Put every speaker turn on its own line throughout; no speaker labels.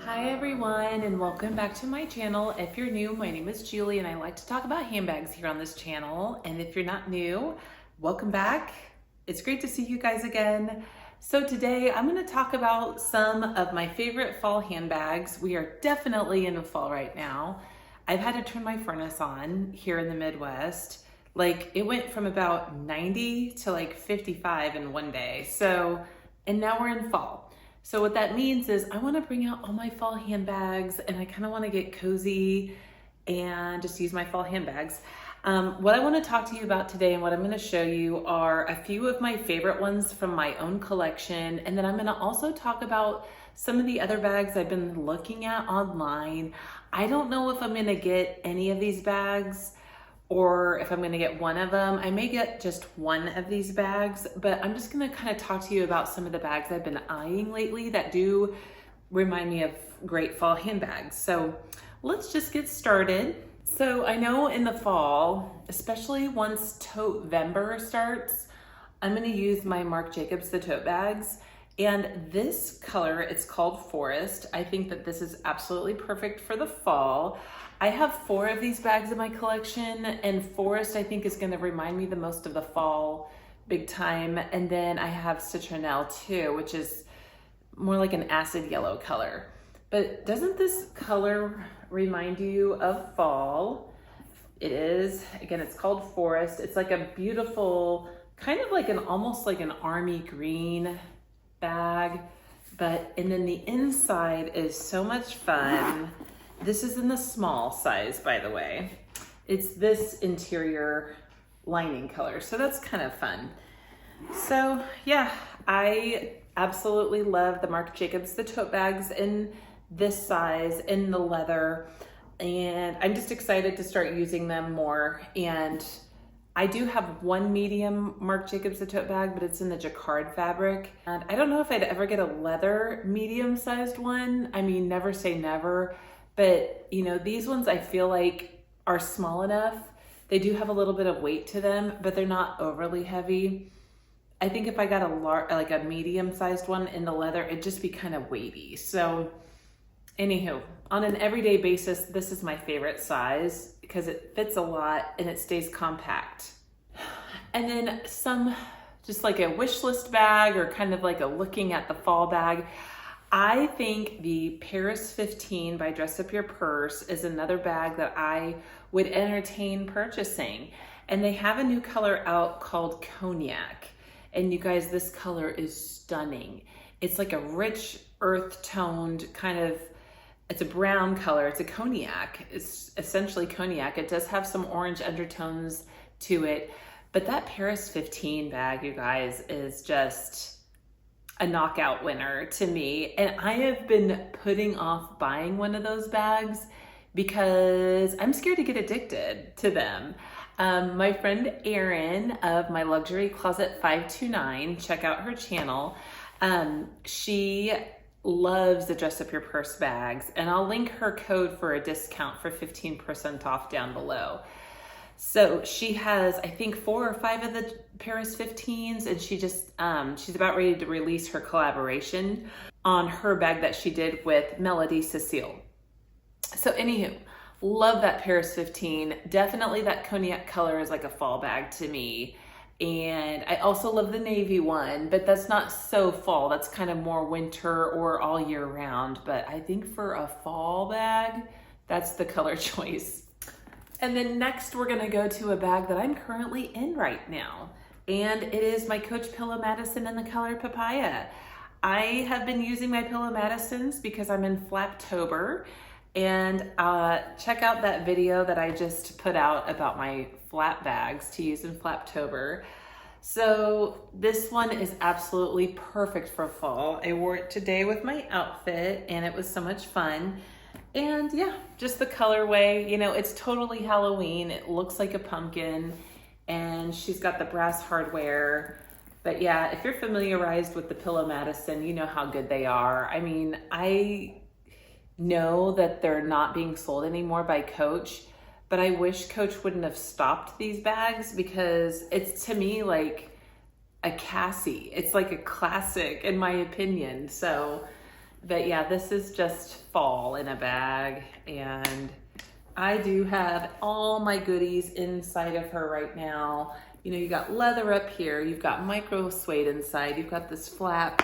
Hi everyone, and welcome back to my channel. If you're new, my name is Julie and I like to talk about handbags here on this channel. And if you're not new, welcome back. It's great to see you guys again. So today I'm going to talk about some of my favorite fall handbags. We are definitely in the fall right now. I've had to turn my furnace on here in the Midwest. Like it went from about 90 to like 55 in one day. And now we're in fall. So what that means is I want to bring out all my fall handbags and I kind of want to get cozy and just use my fall handbags. What I want to talk to you about today and what I'm going to show you are a few of my favorite ones from my own collection. And then I'm going to also talk about some of the other bags I've been looking at online. I don't know if I'm going to get any of these bags or if I'm going to get one of them. I may get just one of these bags, but I'm just going to kind of talk to you about some of the bags I've been eyeing lately that do remind me of great fall handbags. So let's just get started. So I know in the fall, especially once Tote-vember starts, I'm going to use my Marc Jacobs, the tote bags. And this color, it's called Forest. I think that this is absolutely perfect for the fall. I have 4 of these bags in my collection, and Forest I think is going to remind me the most of the fall big time. And then I have Citronelle too, which is more like an acid yellow color. But doesn't this color remind you of fall? It is. Again, it's called Forest. It's like a beautiful, kind of like almost like an army green bag, and then the inside is so much fun. This is in the small size, by the way. It's this interior lining color, so that's kind of fun. So yeah, I absolutely love the Marc Jacobs, the tote bags in this size, in the leather, and I'm just excited to start using them more. And I do have one medium Marc Jacobs, the tote bag, but it's in the jacquard fabric. And I don't know if I'd ever get a leather medium-sized one. I mean, never say never. But, you know, these ones I feel like are small enough. They do have a little bit of weight to them, but they're not overly heavy. I think if I got a medium-sized one in the leather, it'd just be kind of weighty. So, anywho, on an everyday basis, this is my favorite size because it fits a lot and it stays compact. And then just like a wish list bag or kind of like a looking at the fall bag. I think the Paris 15 by Dress Up Your Purse is another bag that I would entertain purchasing. And they have a new color out called Cognac. And you guys, this color is stunning. It's like a rich earth toned kind of, it's a brown color. It's a cognac. It's essentially cognac. It does have some orange undertones to it. But that Paris 15 bag, you guys, is just a knockout winner to me. And I have been putting off buying one of those bags because I'm scared to get addicted to them. My friend Erin of My Luxury Closet 529, check out her channel. She loves the Dress Up Your Purse bags, and I'll link her code for a discount for 15% off down below. So she has, I think, 4 or 5 of the Paris 15s, and she's about ready to release her collaboration on her bag that she did with Melody Cecile. So anywho, love that Paris 15. Definitely that cognac color is like a fall bag to me. And I also love the navy one, but that's not so fall. That's kind of more winter or all year round. But I think for a fall bag, that's the color choice. And then next we're gonna go to a bag that I'm currently in right now. And it is my Coach Pillow Madison in the color Papaya. I have been using my Pillow Madisons because I'm in Flaptober. And check out that video that I just put out about my flap bags to use in Flaptober. So this one is absolutely perfect for fall. I wore it today with my outfit and it was so much fun. And yeah, just the colorway, you know, it's totally Halloween. It looks like a pumpkin and she's got the brass hardware. But yeah, if you're familiarized with the Pillow Madison, you know how good they are. I mean, I know that they're not being sold anymore by Coach, but I wish Coach wouldn't have stopped these bags because it's, to me, like a Cassie. It's like a classic in my opinion. So But yeah, this is just fall in a bag, and I do have all my goodies inside of her right now. You know, you got leather up here, you've got micro suede inside, you've got this flap.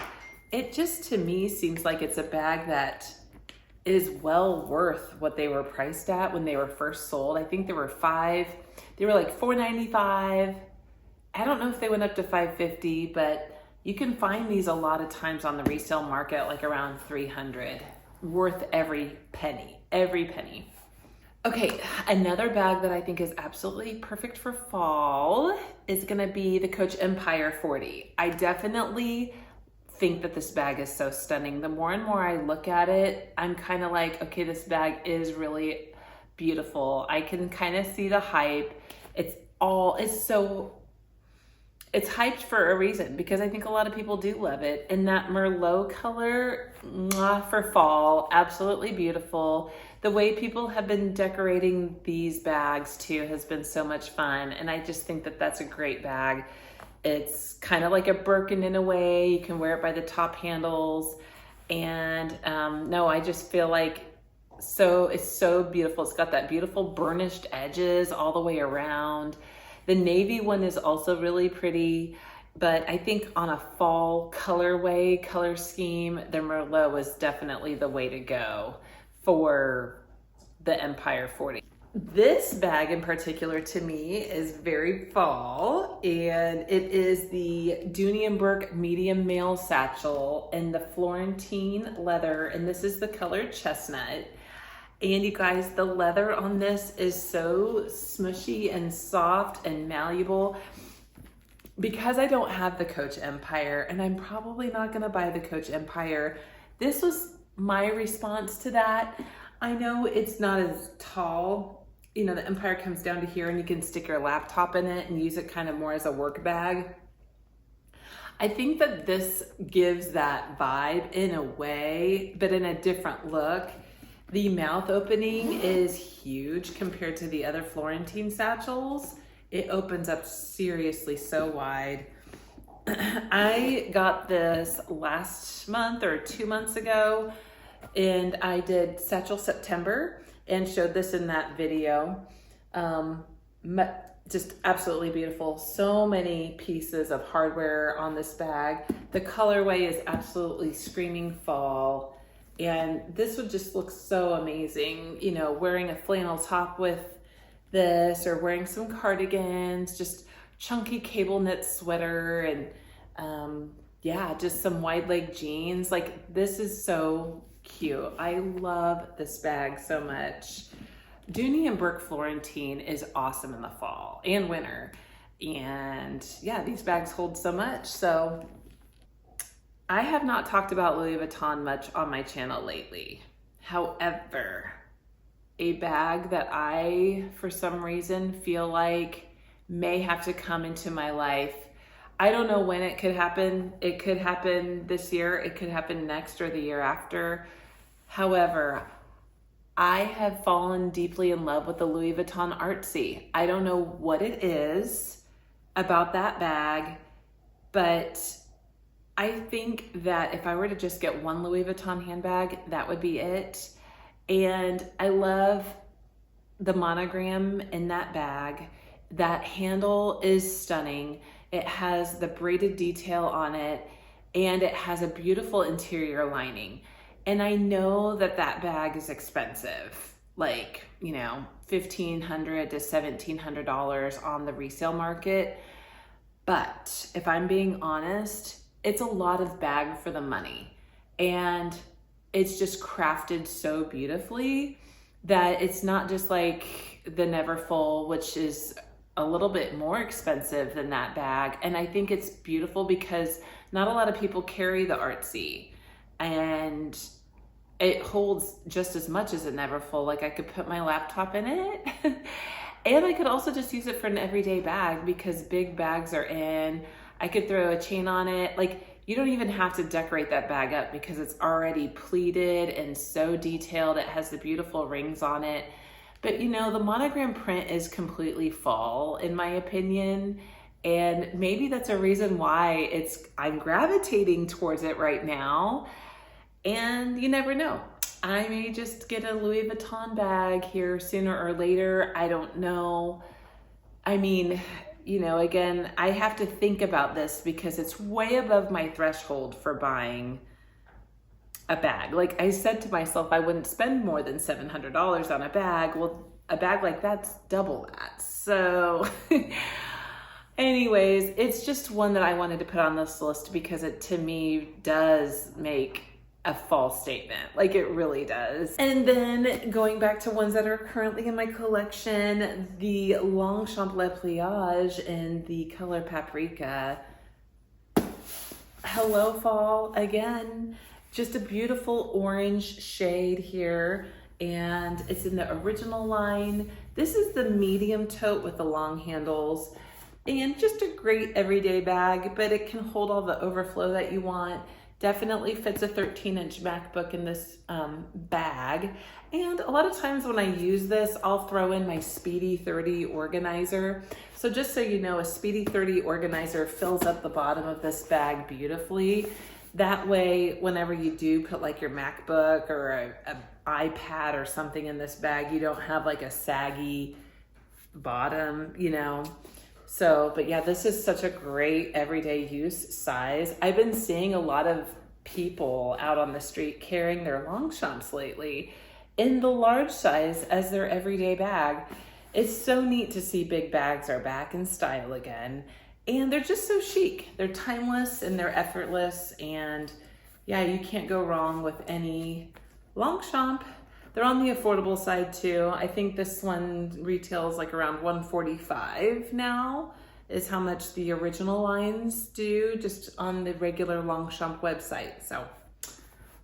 It just, to me, seems like it's a bag that is well worth what they were priced at when they were first sold. I think they were like $4.95. I don't know if they went up to $5.50, but you can find these a lot of times on the resale market, like around $300, worth every penny, every penny. Okay, another bag that I think is absolutely perfect for fall is gonna be the Coach Empire 40. I definitely think that this bag is so stunning. The more and more I look at it, I'm kind of like, okay, this bag is really beautiful. I can kind of see the hype. It's hyped for a reason, because I think a lot of people do love it. And that Merlot color, mwah, for fall, absolutely beautiful. The way people have been decorating these bags too has been so much fun. And I just think that that's a great bag. It's kind of like a Birkin in a way. You can wear it by the top handles. And no, I just feel like it's so beautiful. It's got that beautiful burnished edges all the way around. The navy one is also really pretty, but I think on a fall color scheme, the Merlot was definitely the way to go for the Empire 40. This bag in particular to me is very fall, and it is the Doney Burke medium male satchel in the Florentine leather, and this is the color chestnut. And you guys, the leather on this is so smushy and soft and malleable. Because I don't have the Coach Empire, and I'm probably not gonna buy the Coach Empire, this was my response to that. I know it's not as tall. You know, the Empire comes down to here and you can stick your laptop in it and use it kind of more as a work bag. I think that this gives that vibe in a way, but in a different look. The mouth opening is huge compared to the other Florentine satchels. It opens up seriously so wide. I got this last month or 2 months ago, and I did Satchel September and showed this in that video. Just absolutely beautiful. So many pieces of hardware on this bag. The colorway is absolutely screaming fall. And this would just look so amazing, you know, wearing a flannel top with this, or wearing some cardigans, just chunky cable knit sweater, and yeah, just some wide leg jeans. Like, this is so cute. I love this bag so much. Doney Burke Florentine is awesome in the fall and winter. And yeah, these bags hold so much. So I have not talked about Louis Vuitton much on my channel lately. However, a bag that I, for some reason, feel like may have to come into my life. I don't know when it could happen. It could happen this year. It could happen next or the year after. However, I have fallen deeply in love with the Louis Vuitton Artsy. I don't know what it is about that bag, but I think that if I were to just get one Louis Vuitton handbag, that would be it. And I love the monogram in that bag. That handle is stunning. It has the braided detail on it, and it has a beautiful interior lining. And I know that that bag is expensive, like, you know, $1,500 to $1,700 on the resale market. But if I'm being honest, it's a lot of bag for the money, and it's just crafted so beautifully that it's not just like the Neverfull, which is a little bit more expensive than that bag. And I think it's beautiful because not a lot of people carry the Artsy, and it holds just as much as a Neverfull. Like, I could put my laptop in it and I could also just use it for an everyday bag, because big bags are in. I could throw a chain on it. Like, you don't even have to decorate that bag up because it's already pleated and so detailed. It has the beautiful rings on it. But you know, the monogram print is completely fall, in my opinion. And maybe that's a reason why I'm gravitating towards it right now. And you never know. I may just get a Louis Vuitton bag here sooner or later. I don't know. I mean, you know, again, I have to think about this because it's way above my threshold for buying a bag. Like I said to myself, I wouldn't spend more than $700 on a bag. Well, a bag like that's double that. So anyways, it's just one that I wanted to put on this list because it to me does make a fall statement. Like it really does. And then going back to ones that are currently in my collection, the Longchamp Le Pliage in the color Paprika. Hello fall again. Just a beautiful orange shade here, and it's in the original line. This is the medium tote with the long handles, and just a great everyday bag, but it can hold all the overflow that you want. Definitely fits a 13-inch MacBook in this bag. And a lot of times when I use this, I'll throw in my Speedy 30 organizer. So just so you know, a Speedy 30 organizer fills up the bottom of this bag beautifully. That way, whenever you do put like your MacBook or an iPad or something in this bag, you don't have like a saggy bottom, you know. So, but yeah, this is such a great everyday use size. I've been seeing a lot of people out on the street carrying their Longchamps lately in the large size as their everyday bag. It's so neat to see big bags are back in style again. And they're just so chic. They're timeless and they're effortless. And yeah, you can't go wrong with any Longchamp. They're on the affordable side too. I think this one retails like around $145 now is how much the original lines do just on the regular Longchamp website. So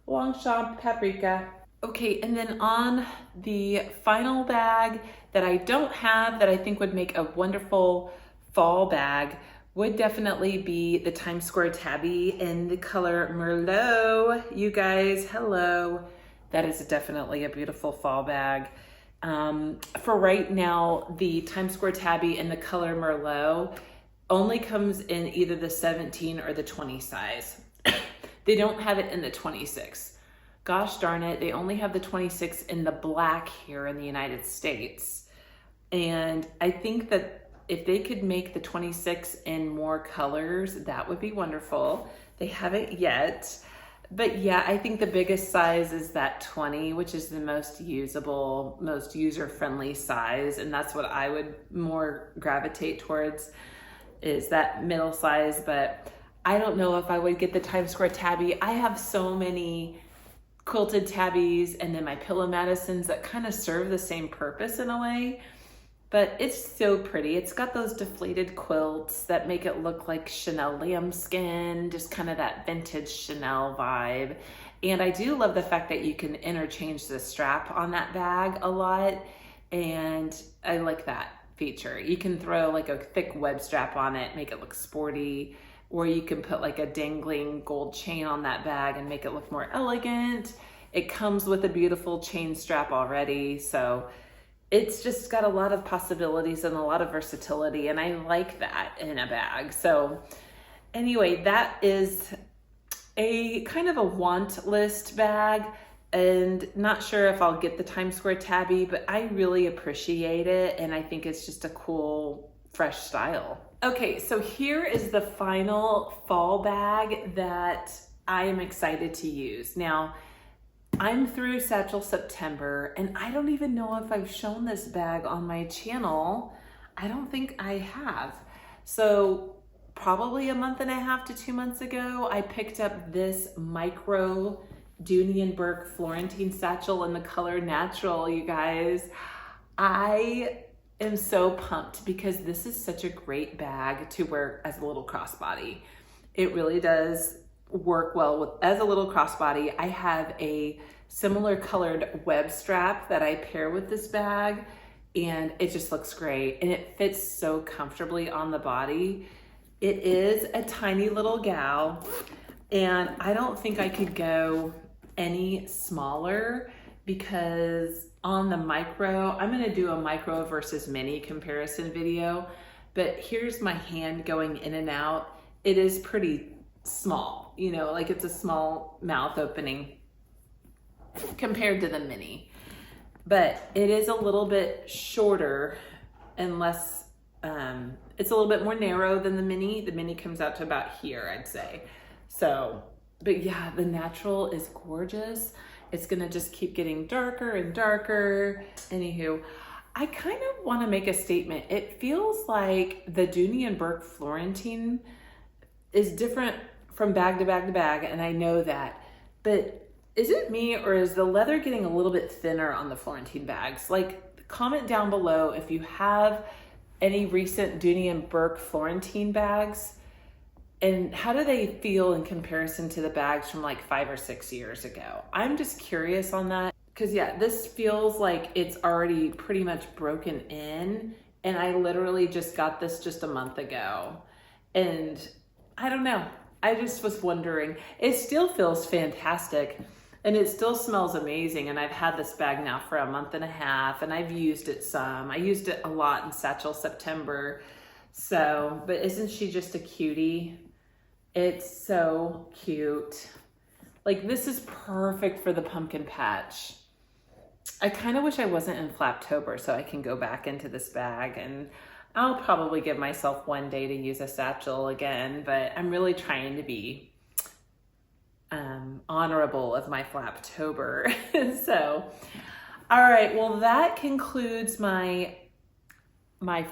Longchamp Paprika. Okay, and then on the final bag that I don't have that I think would make a wonderful fall bag would definitely be the Times Square Tabby in the color Merlot. You guys, hello. That is definitely a beautiful fall bag. For right now, the Times Square Tabby in the color Merlot only comes in either the 17 or the 20 size. They don't have it in the 26. Gosh darn it, they only have the 26 in the black here in the United States. And I think that if they could make the 26 in more colors, that would be wonderful. They haven't yet. But yeah, I think the biggest size is that 20, which is the most usable, most user-friendly size. And that's what I would more gravitate towards, is that middle size. But I don't know if I would get the Times Square Tabby. I have so many quilted tabbies and then my pillow Madisons that kind of serve the same purpose in a way. But it's so pretty. It's got those deflated quilts that make it look like Chanel lambskin, just kind of that vintage Chanel vibe. And I do love the fact that you can interchange the strap on that bag a lot. And I like that feature. You can throw like a thick web strap on it, make it look sporty, or you can put like a dangling gold chain on that bag and make it look more elegant. It comes with a beautiful chain strap already. So it's just got a lot of possibilities and a lot of versatility, and I like that in a bag. So anyway, that is a kind of a want list bag, and not sure if I'll get the Times Square Tabby, but I really appreciate it, and I think it's just a cool, fresh style. Okay, so here is the final fall bag that I am excited to use. Now, I'm through Satchel September, and I don't even know if I've shown this bag on my channel. I don't think I have. So probably a month and a half to 2 months ago, I picked up this micro Doney Burke Florentine satchel in the color Natural, you guys. I am so pumped because this is such a great bag to wear as a little crossbody. It really does work well with as a little crossbody. I have a similar colored web strap that I pair with this bag, and it just looks great, and it fits so comfortably on the body. It is a tiny little gal, and I don't think I could go any smaller because on the micro, I'm gonna do a micro versus mini comparison video, but here's my hand going in and out. It is pretty small, you know, like it's a small mouth opening. compared to the mini. But it is a little bit shorter and less, it's a little bit more narrow than the mini. The mini comes out to about here, I'd say. So, but yeah, the natural is gorgeous. It's gonna just keep getting darker and darker. Anywho, I kind of want to make a statement. It feels like the Doney Burke Florentine is different from bag to bag to bag, and I know that. But is it me, or is the leather getting a little bit thinner on the Florentine bags? Like, comment down below if you have any recent Doney Burke Florentine bags, and how do they feel in comparison to the bags from like 5 or 6 years ago? I'm just curious on that, because yeah, this feels like it's already pretty much broken in, and I literally just got this just a month ago, and I don't know. I just was wondering. It still feels fantastic, and it still smells amazing, and I've had this bag now for a month and a half, and I've used it some. I used it a lot in Satchel September. So, but isn't she just a cutie? It's so cute. Like, this is perfect for the pumpkin patch. I kind of wish I wasn't in Flaptober so I can go back into this bag, and I'll probably give myself one day to use a satchel again, but I'm really trying to be honorable of my Flaptober. So, all right, well, that concludes my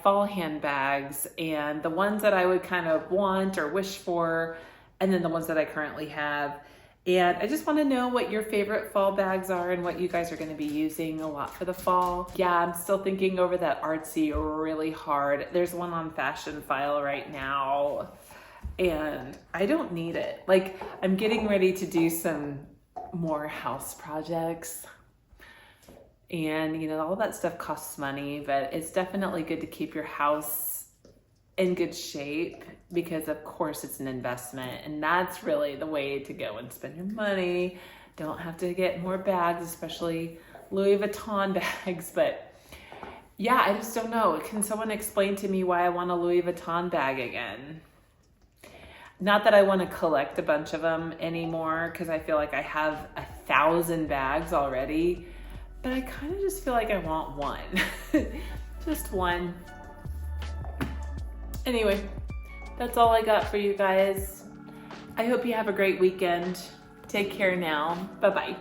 fall handbags, and the ones that I would kind of want or wish for, and then the ones that I currently have. And I just want to know what your favorite fall bags are and what you guys are going to be using a lot for the fall. Yeah, I'm still thinking over that artsy really hard. There's one on Fashion File right now, and I don't need it. Like, I'm getting ready to do some more house projects, and you know, all that stuff costs money, but it's definitely good to keep your house in good shape, because of course it's an investment, and that's really the way to go and spend your money. Don't have to get more bags, especially Louis Vuitton bags. But yeah, I just don't know. Can someone explain to me why I want a Louis Vuitton bag again? Not that I want to collect a bunch of them anymore, because I feel like I have 1,000 bags already, but I kind of just feel like I want one. Just one. Anyway, that's all I got for you guys. I hope you have a great weekend. Take care now. Bye-bye.